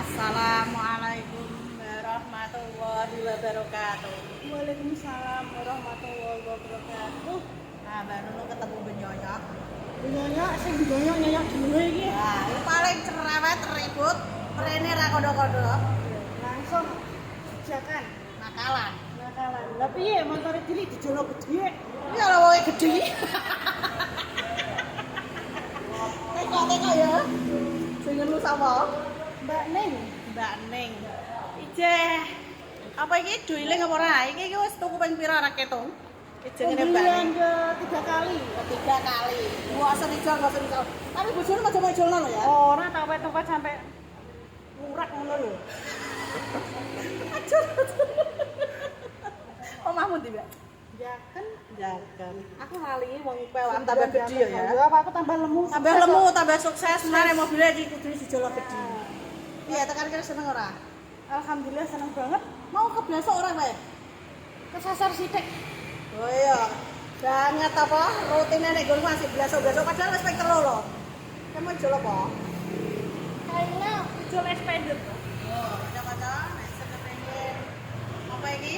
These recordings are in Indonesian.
Assalamualaikum warahmatullahi wabarakatuh. Waalaikumsalam warahmatullahi wabarakatuh. Nah, Mbak Nunu ketemu Benyonya. Benyonya sing benyonya nyonya dhewe iki. Nah, ini paling cerewet ribut, mrene ra kodo-kodo. Langsung jakan Nakalan. nakalan. Lah piye montore cilik dijolo gedhe? Ya lho woke gedhi. Teko ya. Sing lu sapa? Mbak Ning. Mbak Ning. Ijeh. Apa iki duiling apa ora? Iki wis tuku ping pira ra ketung? Jenenge Mbak Ning. Pembelian 3 kali. 3 kali. Gua senijol, gak senijol. Tapi bojone aja majolno lho ya. Ora topet-topet sampai ngurak ngono lho. Aja. Omahmu ndi, Mbak? Jakan Jagan. Aku lali wong pewak tambah gede ya. Ya apa aku tambah lemu. Tambah lemu, tambah sukses. Mare mobilnya iki kudu dijolo gede. Iya, tekan kira seneng ora? Alhamdulillah seneng banget. Mau ke besok ora, Mbak? Kesasar sithik. Oh iya. Banget apa? Rutinnya nek gue masih besok-besok padahal wis ping 3 lho. Kamu jolo apa? Kayaknya jual expander. Oh, kacang-kacang nek sekepengen apa iki?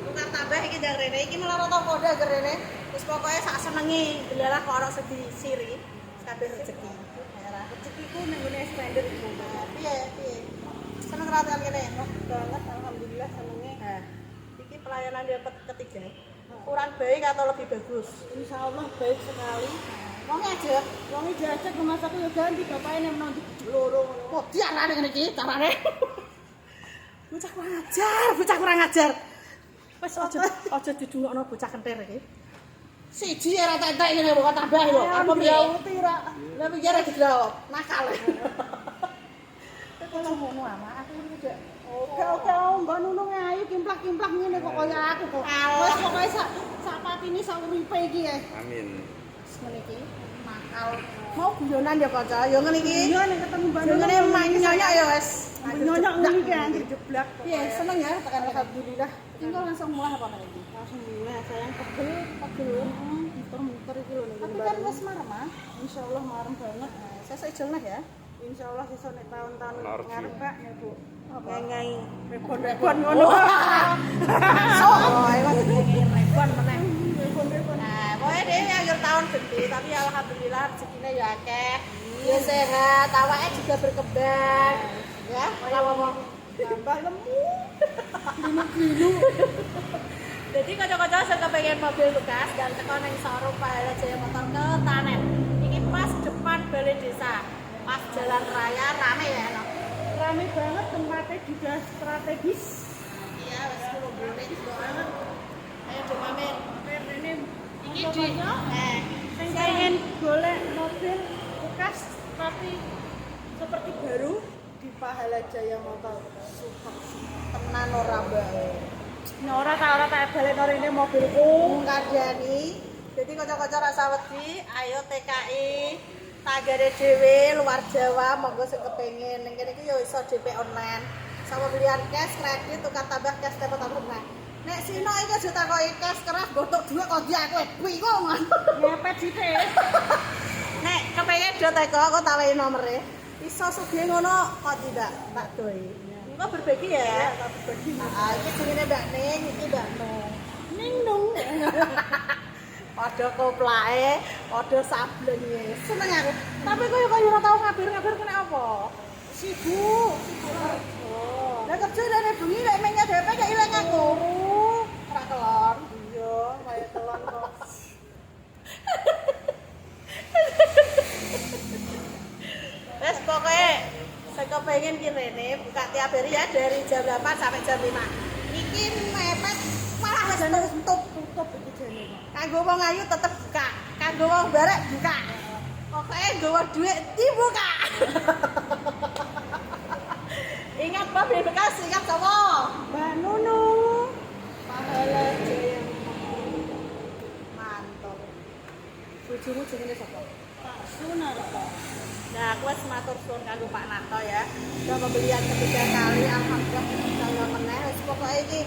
Tukar tambah iki ndang rene iki meloro to kode agar rene. Wis pokoke sak senengi delalah kok ora sedi siri. Kabeh rezeki. Ora. Rezekiku nang ngene expander iku. Piye? Seneng ra tekan kene? Banget alhamdulillah senenge. Nah, iki pelayanan yang ketiga. Kurang baik atau lebih bagus? Insya Allah baik sekali. Wong aja. Wong diajak ke masaku ya ganti bapaknya yang menang di loro ngono. Oh, diarane ngene iki carane. Bocah kurang ajar. Wis aja didungokno bocah kentir iki. Siji ora tak-tak ngene kok tambah lho. Apa piye? Uti ra. Lah pikir digrawok. Nakal. Kok ngono ama aku udah Oke, Mbak Nunung ayu kimplak-kimplak ngene kok kaya aku kok. Wis pokoke sak patine sak uripe iki ya. Amin. ngene iki. Nakal. Mau guyonan ya kanca. Ya ngene iki. Iya nek ketemu Mbak Yo Nunung. ngene nyonya ya wis. Nyonya ngene iki anjir jeblak. Iya, seneng ya tekan Alhamdulillah. Tinggal langsung mulai apa lagi? Langsung mulai sayang pegel. Muter-muter iki lho Tapi kan wis marem ah. insyaallah marem banget. Sesuk ijolna ya. Insyaallah sesuk nek tahun-tahun Narji. ngarep Kak ya Bu. Ngai Rebon-rebon ngono. Oh, emang repon meneh. Rebon-rebon. Nah, pokoknya dia akhir tahun gede, tapi alhamdulillah rezekinya ya akeh. Ya sehat, awake juga berkembang. Ya, ora ngomong. Tambah lemu. Jadi kocok-kocok saya kepengen mobil bekas dan teko nang showroom Pahala Jaya Motor ke Tanen. Ini pas depan balai desa, pas jalan raya rame ya, no? Rame banget tempatnya juga strategis. Iya, wis kulo boleh banget. Ayo coba main. Ini Iki di saya pengen golek mobil bekas tapi seperti baru di Pahala Jaya Motor. super tenan ora bae. Ora tak balik nang ini mobilku. Kardani. Jadi kocok-kocok rasa wedi, ayo TKI Tagare dhewe luar Jawa monggo sing kepengin. Ning kene iki ya iso DP online. Sama pilihan cash, kredit, tukar tambah cash tepo tambah. Nek sino iki aja takoki cash keras botok dhuwit kok dia kowe bingung. Ngepet sithik. Nek kepengin do teko aku tawarin nomere. Iso sugih ngono kok tidak tak doi. Engko berbagi ya. Tak berbagi. Ah, iki jenenge Mbak Ning, iki Mbak Nung. Ning nung. Padha koplake, padha sablenge. Seneng aku. Tapi koyo ora tau ngabir-ngabir kena apa? Sibuk. Oh. Lah kerja dene bengi lek menye DP gak ilang aku. Ora kelon. Iya, kaya telon kok. Wes pokoke saya kepengen ki rene buka tiap hari ya dari jam 8 sampai jam 5. Iki mepet malah wis tutup Iki jane kok. Kanggo wong ayu tetep buka, kanggo wong barek buka. Pokoke nggawa dhuwit dibuka. Ingat mobil bekas, ingat sapa? Mbak Nunung. Pahala Jaya. Mantap. Bojomu jenenge sapa? Pak Sunarto. Nah, aku wis matur suwun kanggo Pak Narto ya. Udah pembelian ketiga kali, alhamdulillah saya meneh. Wis pokoke iki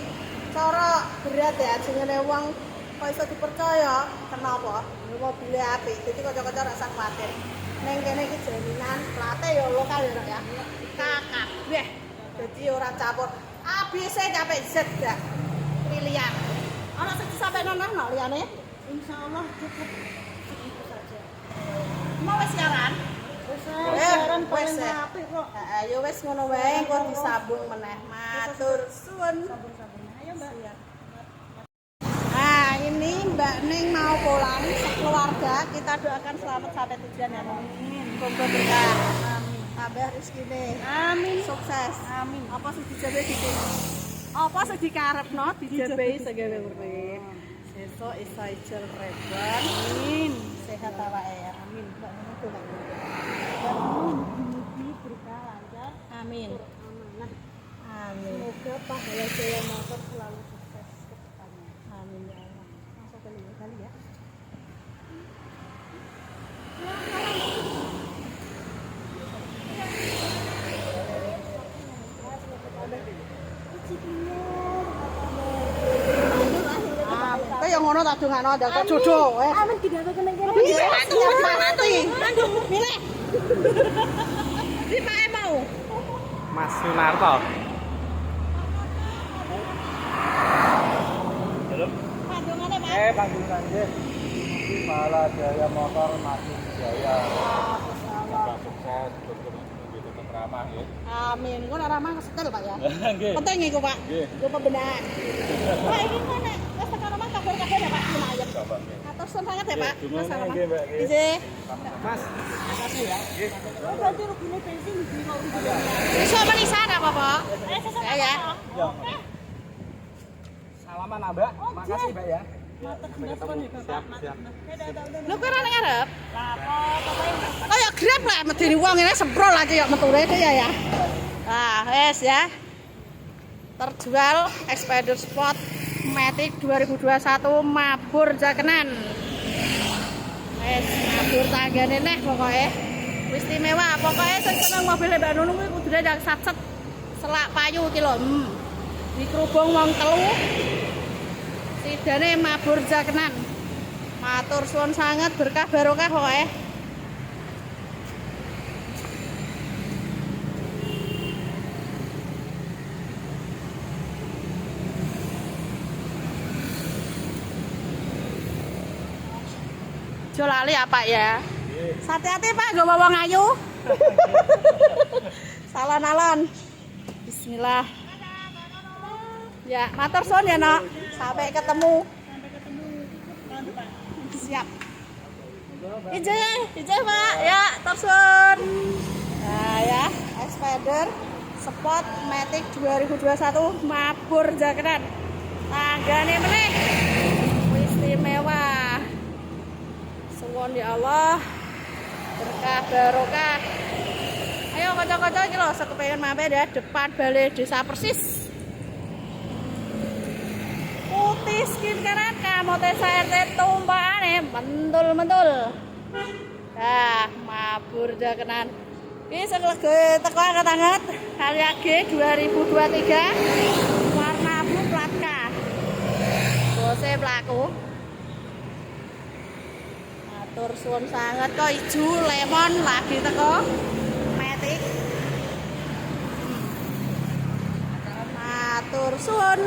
cara berat ya jenenge wong kok iso dipercaya. Kenapa? Mobilnya apik. Jadi kocok-kocok rasa kuwatir. Neng kene iki jaminan plate ya lokal ya, Rok, ya. Kakak. kabeh. Jadi ora campur A, B, C sampai Z dah. Pilihan. Ana sing sampai nono liyane. Insya Allah cukup segitu saja. Mau wis siaran? Wis siaran paling wis, apik kok. Heeh, ya wis ngono wae engko disambung meneh. Matur suwun. Sabun-sabun. Ayo Mbak. Nah, ini Mbak Ning mau pulang sekeluarga. Kita doakan selamat sampai tujuan ya, Mbak. Semoga berkah. Amin. Tambah rezekine. Amin. Sukses. Amin. Apa sing dijabe dipilih? Apa sing dikarepno dijabehi segawe urip. Sesuk iso ijol reban. Amin. Sehat awake ya. Amin. Mbak menuju Mbak. Mugi berkah lancar. Amin. Amanah. Amin. Semoga Pahala Jaya Motor selalu sukses ke depannya. Amin ya Allah. Masuk kali ya. Kaya ngono tak dongakno tak jodoh wes. Amin tidak kena kene. Iya, siap mati. Milih. Di Pak mau. Mas Sunarto. Halo. Pandungane Pak. Panggilan nggih. Mugi Pahala Jaya Motor makin jaya. Semoga sukses untuk ramah nggih. Amin. Engko nek ramah setel Pak ya. Nggih. Penting iku Pak. Nggih. Iku pembenahan. Pak ini mana? Wes tekan omah kabar-kabar ya Pak lumayan. Coba nggih. Atur sun sangat ya Pak. Nggih, dungo Masalah. nggih, Mbak, nggih. Ije. Mas. Makasih ya. Nggih. Oh, berarti rugine bensin di mau Bisa menisan apa Pak? Ya ya. Ya. Salaman Mbak. Makasih Mbak ya. Mata kendaskan ya Bapak. Siap. Lu kira ning ngarep? Kayak grab lah medeni wong ini semprol aja ya meture itu ya. Nah, wes ya. Terjual Expander Sport Matic 2021 mabur jakenan. Wes mabur tanggane neh pokoke. Wis istimewa, pokoke sing seneng mobil Mbak Nunung kuwi kudune ndang satset selak payu iki lho. Dikerubung wong telu. Sidane mabur jakenan. Matur suwun sanget berkah barokah pokoke. Jolali apa ya? Hati-hati Pak, gak bawa ngayu. Salon-alon. Bismillah. Ya, matur suwun ya, Nok. Sampai ketemu. Siap. Ije Pak. Ya, matur suwun. Nah, ya, Expander Sport Matic 2021 mabur jakenan. Tanggane meneh. Istimewa. Suwun ya Allah. Berkah barokah. Ayo kanca-kanca iki lho sekepengen mampir ya depan Balai Desa Persis. Putih skincare Kamotesa RT tumpakane mentul-mentul. Nah, mabur jakenan. Iki sing lego teko angkat-angkat Karya G 2023 warna blue plat K. Bose pelaku. Matur suwun sangat kok ijo lemon lagi teko Matic. Matur suwun.